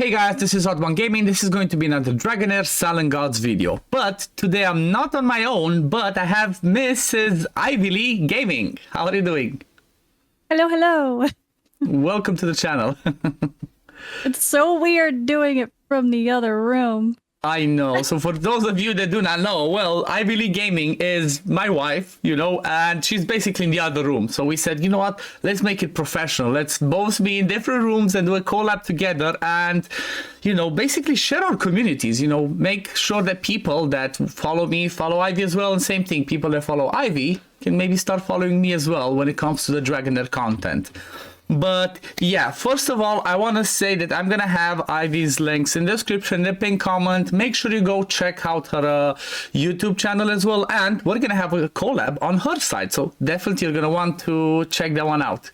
Hey guys, this is OddOneGaming. This is going to be another Dragonheir SilentGods video. But today I'm not on my own, but I have Mrs. Ivy Lee Gaming. How are you doing? Hello, hello. Welcome to the channel. It's so weird doing it from the other room. I know. So for those of you that do not know, well, Ivy Lee Gaming is my wife, you know, and she's basically in the other room. So we said, you know what, let's make it professional. Let's both be in different rooms and do a collab together and, you know, basically share our communities, you know, make sure that people that follow me follow Ivy as well. And same thing, people that follow Ivy can maybe start following me as well when it comes to the Dragonheir content. But yeah, first of all, I want to say that I'm gonna have Ivy's links in the description, in the pinned comment. Make sure you go check out her YouTube channel as well, and we're gonna have a collab on her side, so definitely you're gonna want to check that one out.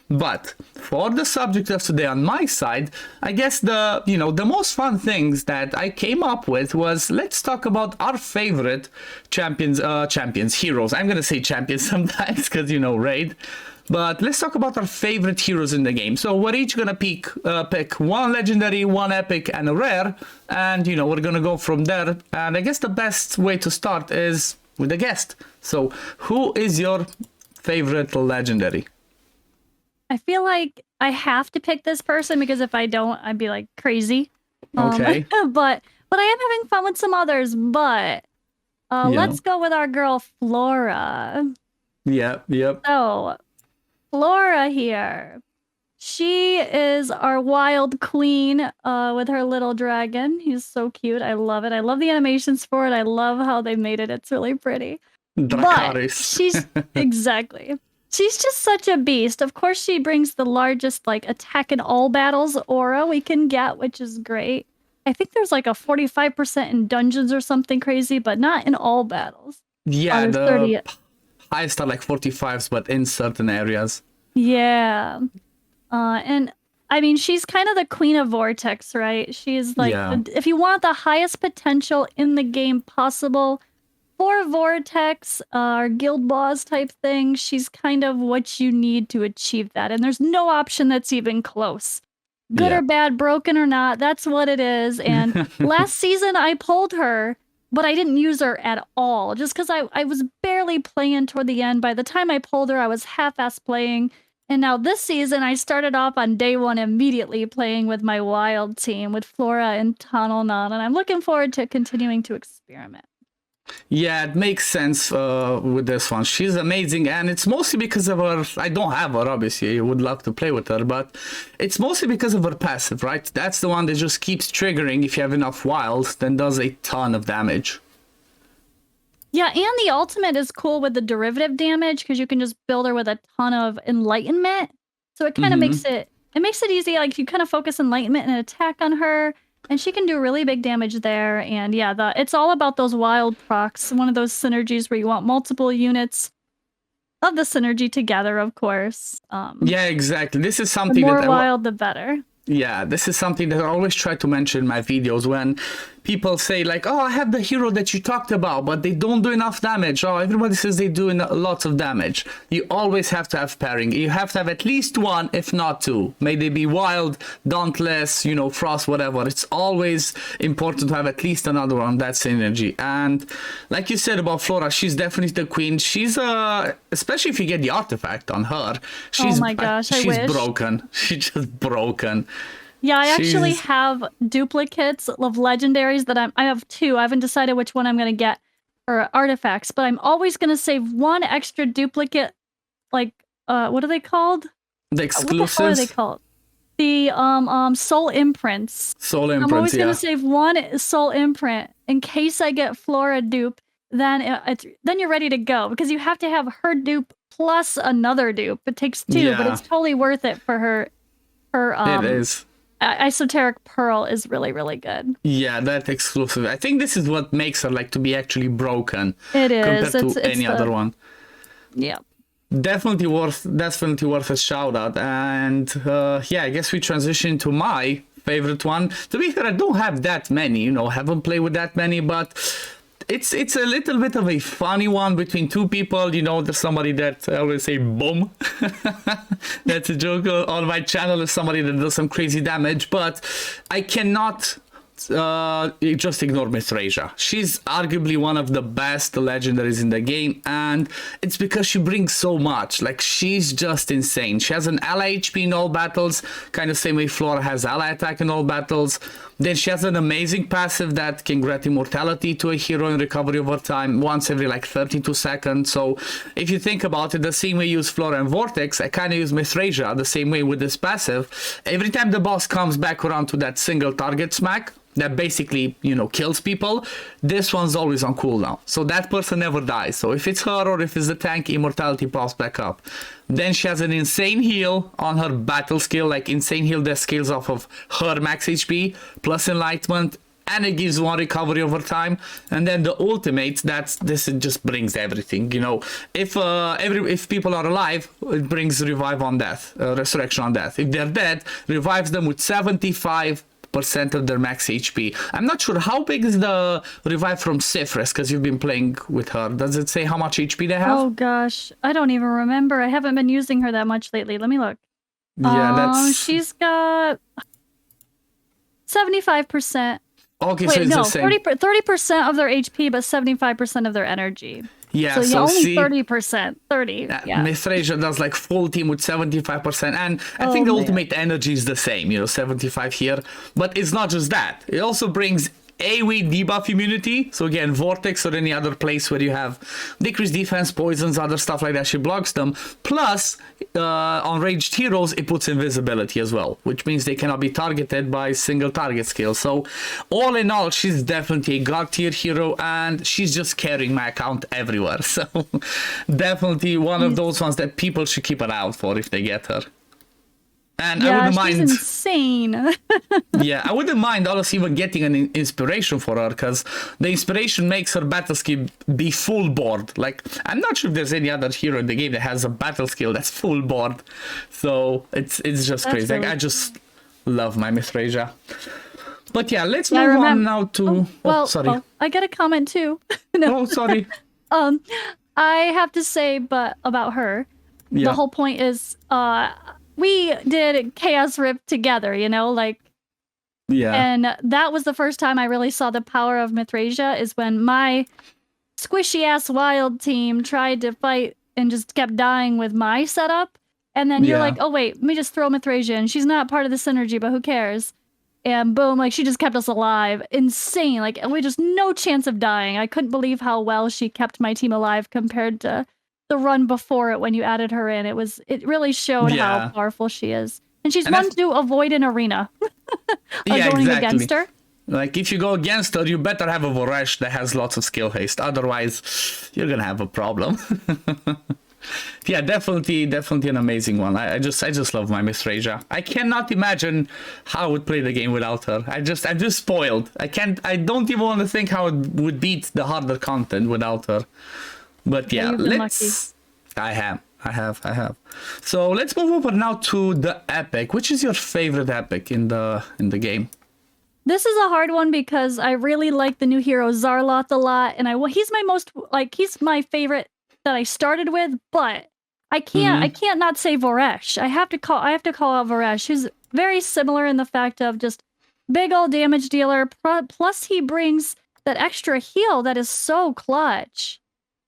But for the subject of today on my side, I guess the most fun things that I came up with was, let's talk about our favorite heroes. I'm gonna say champions sometimes because, you know, raid. But let's talk about our favorite heroes in the game. So we're each gonna pick one legendary, one epic, and a rare, and you know we're gonna go from there. And I guess the best way to start is with a guest. So who is your favorite legendary? I feel like I have to pick this person because if I don't, I'd be like crazy. Okay. But I am having fun with some others. But let's go with our girl Flora. Yep. So Flora here. She is our wild queen with her little dragon. He's so cute. I love it. I love the animations for it. I love how they made it. It's really pretty. But she's exactly. She's just such a beast. Of course, she brings the largest like attack in all battles aura we can get, which is great. I think there's like a 45% in dungeons or something crazy, but not in all battles. Yeah, the 30. Highest are like 45s, but in certain areas. Yeah. And I mean, she's kind of the queen of Vortex, right? She's like, if you want the highest potential in the game possible for Vortex or guild boss type thing, she's kind of what you need to achieve that. And there's no option that's even close. Good or bad, broken or not, that's what it is. And last season I pulled her, but I didn't use her at all, just because I was barely playing toward the end. By the time I pulled her, I was half-ass playing. And now this season, I started off on day one immediately playing with my wild team, with Flora and Tunnel Knot, and I'm looking forward to continuing to experiment. Yeah, it makes sense with this one. She's amazing, and it's mostly because of her. I don't have her, obviously. I would love to play with her, but it's mostly because of her passive, right? That's the one that just keeps triggering if you have enough wilds, then does a ton of damage. Yeah, and the ultimate is cool with the derivative damage because you can just build her with a ton of enlightenment. So it kind of makes it easy. Like you kind of focus enlightenment and attack on her, and she can do really big damage there. And yeah, it's all about those wild procs. One of those synergies where you want multiple units of the synergy together, of course. Yeah, exactly. This is something the more wild, the better. Yeah, this is something that I always try to mention in my videos when people say like, oh, I have the hero that you talked about, but they don't do enough damage. Oh, everybody says they do lots of damage. You always have to have pairing. You have to have at least one, if not two. May they be wild, dauntless, you know, frost, whatever. It's always important to have at least another one. That's synergy. And like you said about Flora, she's definitely the queen. She's especially if you get the artifact on her. She's, oh my gosh, I wish. Broken. She's just broken. Yeah, I actually have duplicates of legendaries that I have two. I haven't decided which one I'm going to get for artifacts, but I'm always going to save one extra duplicate, like, what are they called? The exclusives? What the hell are they called? The, soul imprints. Soul imprints, I'm always going to save one soul imprint in case I get Flora dupe, then you're ready to go, because you have to have her dupe plus another dupe. It takes two, but it's totally worth it for her. It is. Esoteric Pearl is really, really good. Yeah, that exclusive. I think this is what makes her like to be actually broken. It is. Compared to any other one. Yeah. Definitely worth a shout out. And yeah, I guess we transition to my favorite one. To be fair, I don't have that many, you know, haven't played with that many, but it's a little bit of a funny one between two people. You know, there's somebody that I always say boom. That's a joke on my channel. Is somebody that does some crazy damage, but I cannot just ignore Mithrasia. She's arguably one of the best legendaries in the game, and it's because she brings so much. Like, she's just insane. She has an ally HP in all battles, kind of same way Flora has ally attack in all battles. Then she has an amazing passive that can grant immortality to a hero in recovery over time once every like 32 seconds. So if you think about it, the same way you use Flora and Vortex, I kind of use Mithrasia the same way with this passive. Every time the boss comes back around to that single target smack that basically, you know, kills people, this one's always on cooldown. So that person never dies. So if it's her or if it's the tank, immortality pops back up. Then she has an insane heal on her battle skill, like insane heal that scales off of her max HP, plus enlightenment, and it gives one recovery over time. And then the ultimate, it just brings everything, you know. If people are alive, it brings revive on death, resurrection on death. If they're dead, revives them with 75% of their max HP. I'm not sure how big is the revive from Sifris, because you've been playing with her. Does it say how much HP they have? Oh gosh, I don't even remember. I haven't been using her that much lately. Let me look. Yeah, she's got 75%. Okay, so it's the same. 30% of their HP, but 75% of their energy. Yeah, so only 30%. 30. Yeah. Mithrasia does like full team with 75%, and I think the ultimate energy is the same, you know, 75 here. But it's not just that. It also brings AoE debuff immunity. So again, Vortex or any other place where you have decreased defense, poisons, other stuff like that, she blocks them. Plus, on ranged heroes, it puts invisibility as well, which means they cannot be targeted by single target skill. So all in all, she's definitely a god tier hero, and she's just carrying my account everywhere. So definitely one of those ones that people should keep an eye out for if they get her. And I wouldn't mind. She's insane. Yeah, I wouldn't mind honestly even getting an inspiration for her, because the inspiration makes her battle skill be full board. Like, I'm not sure if there's any other hero in the game that has a battle skill that's full board. So it's just crazy. Really like, I just love my Mithrasia. But yeah, let's move on now to. Sorry. I got a comment too. No. Oh, sorry. I have to say, but about her, the whole point is, we did Chaos Rift together, you know, like, and that was the first time I really saw the power of Mithrasia, is when my squishy ass wild team tried to fight and just kept dying with my setup. And then you're like, oh wait, let me just throw Mithrasia in. She's not part of the synergy, but who cares? And boom, like, she just kept us alive. Insane. Like, we just no chance of dying. I couldn't believe how well she kept my team alive compared to the run before it when you added her in. It really showed how powerful she is. And she's one to avoid an arena. Going against her. Like, if you go against her, you better have a Voresh that has lots of skill haste. Otherwise, you're gonna have a problem. Yeah, definitely an amazing one. I just love my Mithrasia. I cannot imagine how I would play the game without her. I'm just spoiled. I don't even want to think how it would beat the harder content without her. But yeah, I have. So let's move over now to the epic. Which is your favorite epic in the game? This is a hard one because I really like the new hero Zarloth a lot, and he's my favorite that I started with, but I can't not say Voresh. I have to call out Voresh, who's very similar in the fact of just big old damage dealer, plus he brings that extra heal that is so clutch.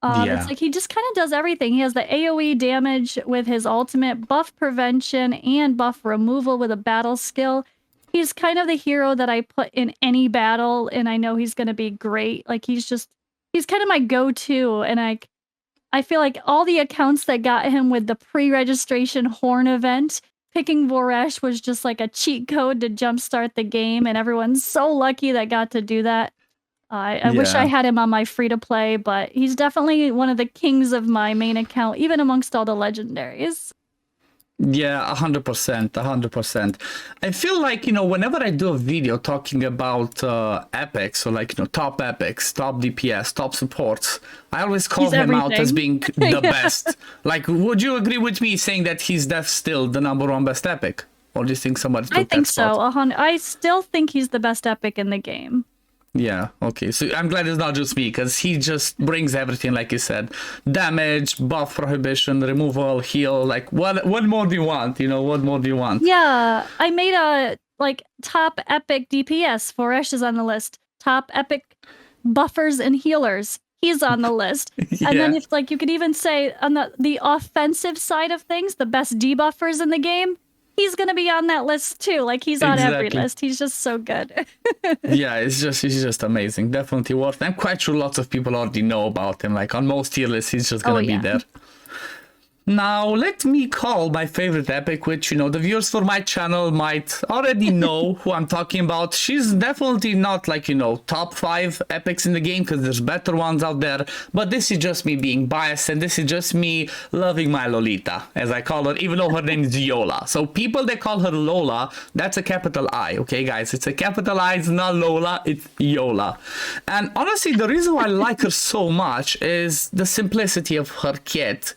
It's like he just kind of does everything. He has the AoE damage with his ultimate, buff prevention, and buff removal with a battle skill. He's kind of the hero that I put in any battle, and I know he's going to be great. Like, he's kind of my go-to, and I feel like all the accounts that got him with the pre-registration Horn event, picking Voresh was just like a cheat code to jumpstart the game, and everyone's so lucky that got to do that. I wish I had him on my free-to-play, but he's definitely one of the kings of my main account, even amongst all the legendaries. Yeah, 100%. I feel like, you know, whenever I do a video talking about epics, or like, you know, top epics, top DPS, top supports, I always call him out as being the best. Like, would you agree with me saying that that's still the #1 best epic? Or do you think somebody took that spot? I think so. I still think he's the best epic in the game. Yeah, okay. So I'm glad it's not just me, because he just brings everything, like you said. Damage, buff prohibition, removal, heal. Like, what more do you want? You know, what more do you want? Yeah, I made a, like, top epic DPS. Foresh is on the list. Top epic buffers and healers. He's on the list. Yeah. And then if, like, you could even say on the offensive side of things, the best debuffers in the game, he's going to be on that list too. Like, he's on every list. He's just so good. Yeah, he's just amazing. Definitely worth. I'm quite sure lots of people already know about him. Like, on most tier lists, he's just gonna be there. Now, let me call my favorite epic, which, you know, the viewers for my channel might already know who I'm talking about. She's definitely not, like, you know, top 5 epics in the game, because there's better ones out there. But this is just me being biased, and this is just me loving my Lolita, as I call her, even though her name is Yola. So people that call her Lola, that's a capital I, okay, guys? It's a capital I, it's not Lola, it's Yola. And honestly, the reason why I like her so much is the simplicity of her kit.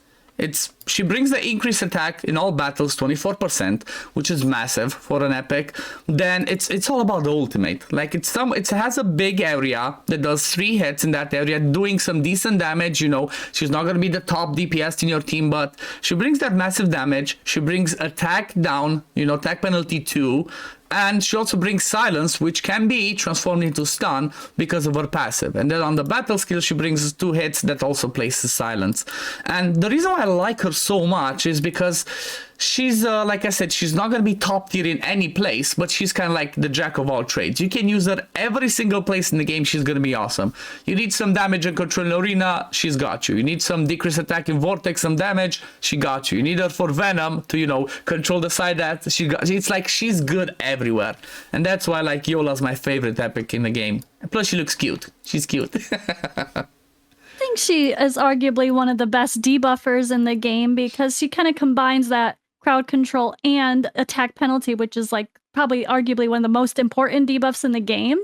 She brings the increased attack in all battles 24%, which is massive for an epic. Then it's all about the ultimate. Like, it has a big area that does 3 hits in that area, doing some decent damage. You know, she's not gonna be the top DPS in your team, but she brings that massive damage. She brings attack down, you know, attack penalty 2. And she also brings silence, which can be transformed into stun because of her passive. And then on the battle skill, she brings 2 hits that also places silence. And the reason why I like her so much is because she's, like I said, she's not going to be top tier in any place, but she's kind of like the jack of all trades. You can use her every single place in the game. She's going to be awesome. You need some damage and control in Arena, she's got you. You need some decreased attack in Vortex, some damage, she got you. You need her for Venom to, you know, control the side that it's like she's good everywhere. And that's why, like, Yola's my favorite epic in the game. And plus, she looks cute. She's cute. I think she is arguably one of the best debuffers in the game, because she kind of combines that crowd control and attack penalty, which is, like, probably arguably one of the most important debuffs in the game.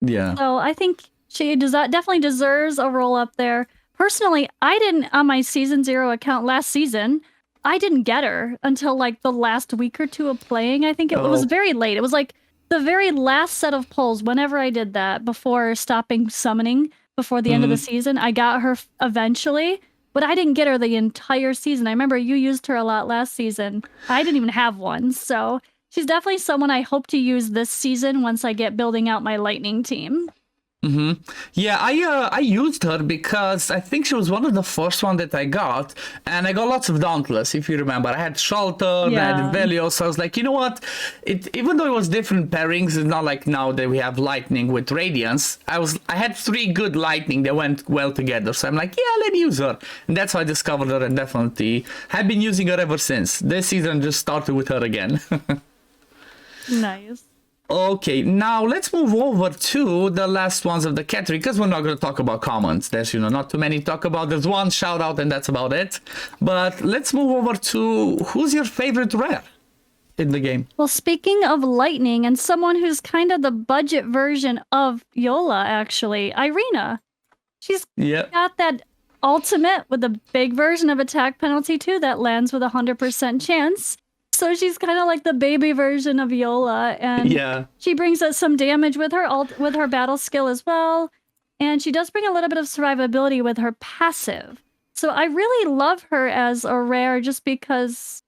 Yeah. So I think she definitely deserves a role up there. Personally, I didn't, on my Season 0 account last season, I didn't get her until, like, the last week or 2 of playing. I think it was very late. It was, like, the very last set of polls, whenever I did that, before stopping summoning, before the end of the season. I got her eventually, but I didn't get her the entire season. I remember you used her a lot last season. I didn't even have one, so she's definitely someone I hope to use this season once I get building out my Lightning team. Yeah, I used her because I think she was one of the first one that I got, and I got lots of Dauntless, if you remember. I had Shelter, I had Velios, so I was like, you know what, even though it was different pairings, it's not like now that we have Lightning with Radiance. I had 3 good Lightning that went well together, so I'm like, yeah, let me use her. And that's how I discovered her, and definitely have been using her ever since. This season just started with her again. Nice. Okay, now let's move over to the last ones of the category, because we're not going to talk about commons. There's, you know, not too many to talk about. There's one shout out and that's about it. But let's move over to who's your favorite rare in the game? Well, speaking of Lightning and someone who's kind of the budget version of Yola, actually, Irena. She's got that ultimate with a big version of attack penalty too that lands with 100% chance. So she's kind of like the baby version of Yola, and she brings us some damage with her battle skill as well, and she does bring a little bit of survivability with her passive. So I really love her as a rare just because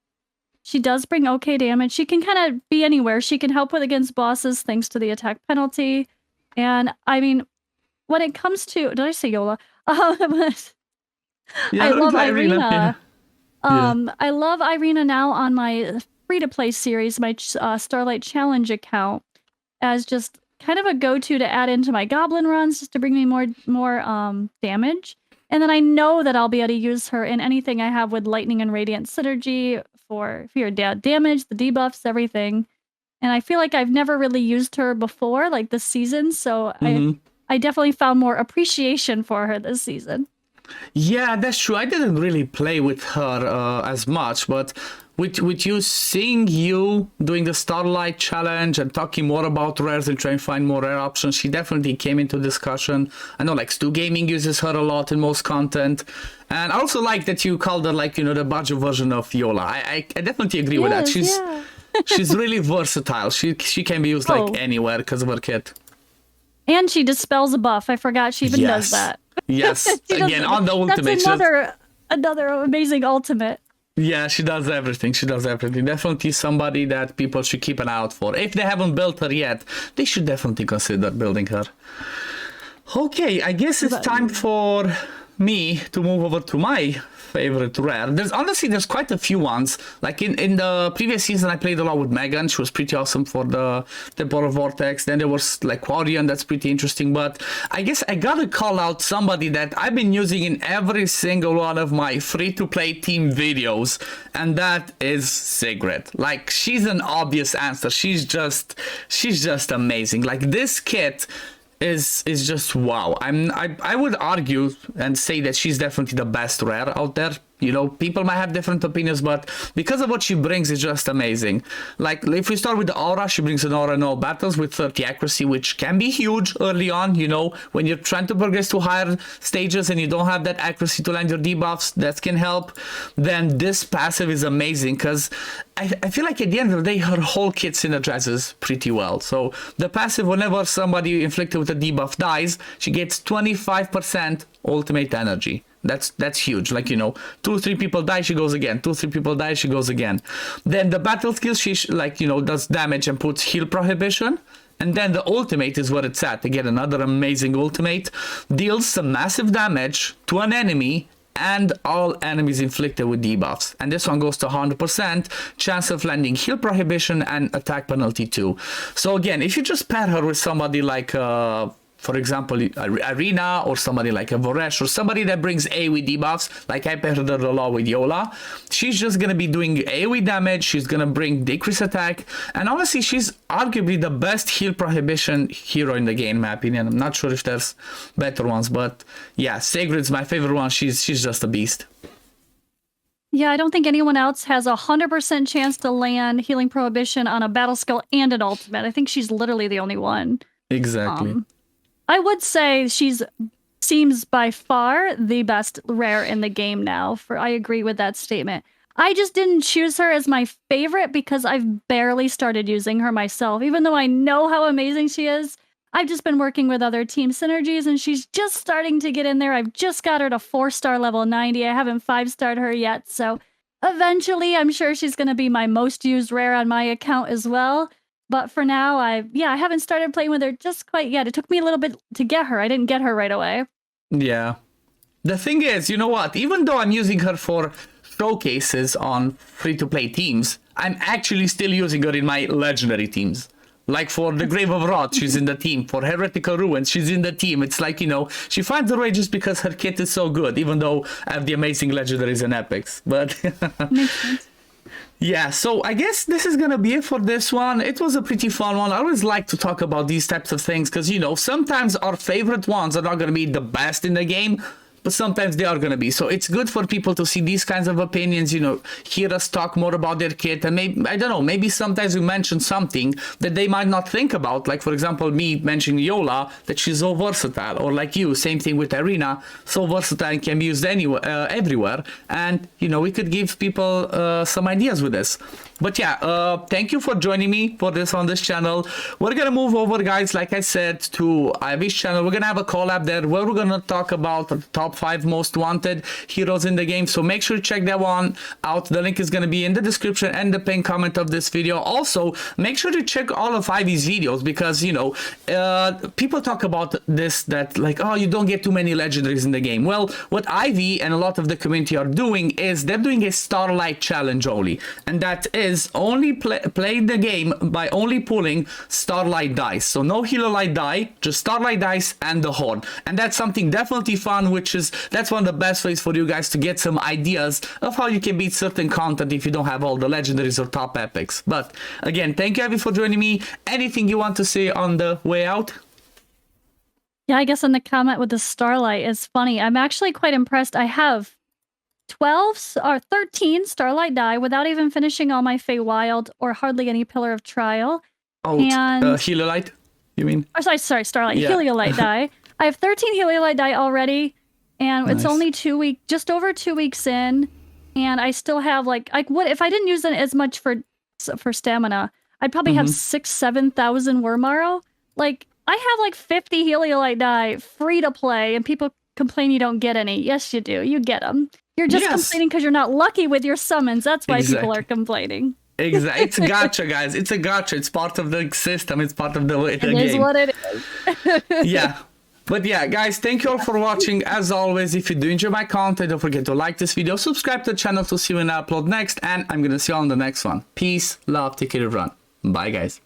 she does bring okay damage. She can kind of be anywhere. She can help against bosses thanks to the attack penalty. And I mean, when it comes to, did I say Yola? I love Irena. I love Irena now on my free-to-play series, my Starlight Challenge account, as just kind of a go-to to add into my goblin runs, just to bring me more damage. And then I know that I'll be able to use her in anything I have with Lightning and Radiant synergy for your damage, the debuffs, everything. And I feel like I've never really used her before, like this season, so I definitely found more appreciation for her this season. Yeah, that's true. I didn't really play with her as much, but with you seeing you doing the Starlight Challenge and talking more about rares and trying to find more rare options, she definitely came into discussion. I know, like, OddOneGaming uses her a lot in most content. And I also like that you called her, like, you know, the budget version of Yola. I definitely agree with that. She's really versatile. She can be used like anywhere because of her kit. And she dispels a buff. I forgot she even does Yes. that. Yes. Again, on the ultimate. That's another amazing ultimate. Yeah, she does everything. She does everything. Definitely somebody that people should keep an eye out for. If they haven't built her yet, they should definitely consider building her. Okay, I guess it's time for me to move over to my favorite rare. There's quite a few ones. Like in the previous season, I played a lot with Megan. She was pretty awesome for the Temporal Vortex. Then there was like Quarian, that's pretty interesting. But I guess I gotta call out somebody that I've been using in every single one of my free-to-play team videos, and that is Sigret. Like, she's an obvious answer. She's just amazing. Like, this kit is just wow. I would argue and say that she's definitely the best rare out there. You know, people might have different opinions, but because of what she brings, it's just amazing. Like, if we start with the aura, she brings an aura in all battles with 30 accuracy, which can be huge early on, you know, when you're trying to progress to higher stages and you don't have that accuracy to land your debuffs, that can help. Then this passive is amazing, because I feel like at the end of the day, her whole kit synergizes pretty well. So the passive, whenever somebody inflicted with a debuff dies, she gets 25% ultimate energy. That's huge. Like, you know, 2-3 people die, she goes again. 2-3 people die, she goes again. Then the battle skill, she like, you know, does damage and puts heal prohibition. And then the ultimate is where it's at. Again, another amazing ultimate. Deals some massive damage to an enemy and all enemies inflicted with debuffs. And this one goes to 100%, chance of landing heal prohibition and attack penalty too. So again, if you just pair her with somebody like for example, Irena, or somebody like a Voros, or somebody that brings AoE debuffs, like I paired her a lot with Yola, she's just going to be doing AoE damage, she's going to bring decrease attack, and honestly, she's arguably the best heal prohibition hero in the game, in my opinion. I'm not sure if there's better ones, but yeah, Sigret's my favorite one. She's just a beast. Yeah, I don't think anyone else has 100% chance to land healing prohibition on a battle skill and an ultimate. I think she's literally the only one. Exactly. I would say seems by far the best rare in the game now. I agree with that statement. I just didn't choose her as my favorite because I've barely started using her myself. Even though I know how amazing she is, I've just been working with other team synergies and she's just starting to get in there. I've just got her to 4-star level 90. I haven't 5-starred her yet. So eventually I'm sure she's going to be my most used rare on my account as well. But for now, I haven't started playing with her just quite yet. It took me a little bit to get her. I didn't get her right away. Yeah. The thing is, you know what? Even though I'm using her for showcases on free-to-play teams, I'm actually still using her in my legendary teams. Like for the Grave of Wrath, she's in the team. For Heretical Ruins, she's in the team. It's like, you know, she finds her way just because her kit is so good, even though I have the amazing legendaries and epics. But makes sense. Yeah, so I guess this is gonna be it for this one. It was a pretty fun one. I always like to talk about these types of things because, you know, sometimes our favorite ones are not gonna be the best in the game, but sometimes they are going to be. So it's good for people to see these kinds of opinions, you know, hear us talk more about their kit. And maybe, I don't know, maybe sometimes we mention something that they might not think about. Like, for example, me mentioning Yola, that she's so versatile. Or like you, same thing with Irena, so versatile and can be used anywhere, everywhere. And, you know, we could give people some ideas with this. But yeah, thank you for joining me for this on this channel. We're going to move over, guys, like I said, to Ivy's channel. We're going to have a collab there where we're going to talk about the top 5 most wanted heroes in the game. So make sure to check that one out. The link is going to be in the description and the pinned comment of this video. Also, make sure to check all of Ivy's videos because, you know, people talk about this, that like, oh, you don't get too many legendaries in the game. Well, what Ivy and a lot of the community are doing is they're doing a Starlight challenge only. And that is only play the game by only pulling Starlight dice. So no Healer Light die, just Starlight dice and the Horn. And that's something definitely fun, that's one of the best ways for you guys to get some ideas of how you can beat certain content if you don't have all the legendaries or top epics. But again, thank you, Ivy, for joining me. Anything you want to say on the way out? Yeah, I guess in the comment with the Starlight is funny. I'm actually quite impressed. I have 12 or 13 Starlight die without even finishing all my Feywild or hardly any Pillar of Trial. Oh, and Healer Light, you mean? Oh, sorry, Starlight. Yeah. Heliolite die. I have 13 Heliolite die already, and Nice. it's only 2 weeks, just over 2 weeks in, and I still have like what if I didn't use it as much for stamina? I'd probably have 6,000-7,000 Worm Marrow. Like, I have like 50 Heliolite die free to play, and people complain you don't get any. Yes, you do. You get them. You're just complaining because you're not lucky with your summons. That's why people are complaining. Exactly. It's a gacha, guys. It's a gacha. It's part of the system. It's part of the game. It is what it is. Yeah. But yeah, guys, thank you all for watching. As always, if you do enjoy my content, don't forget to like this video, subscribe to the channel to see when I upload next, and I'm going to see you on the next one. Peace, love, take care, everyone. Bye, guys.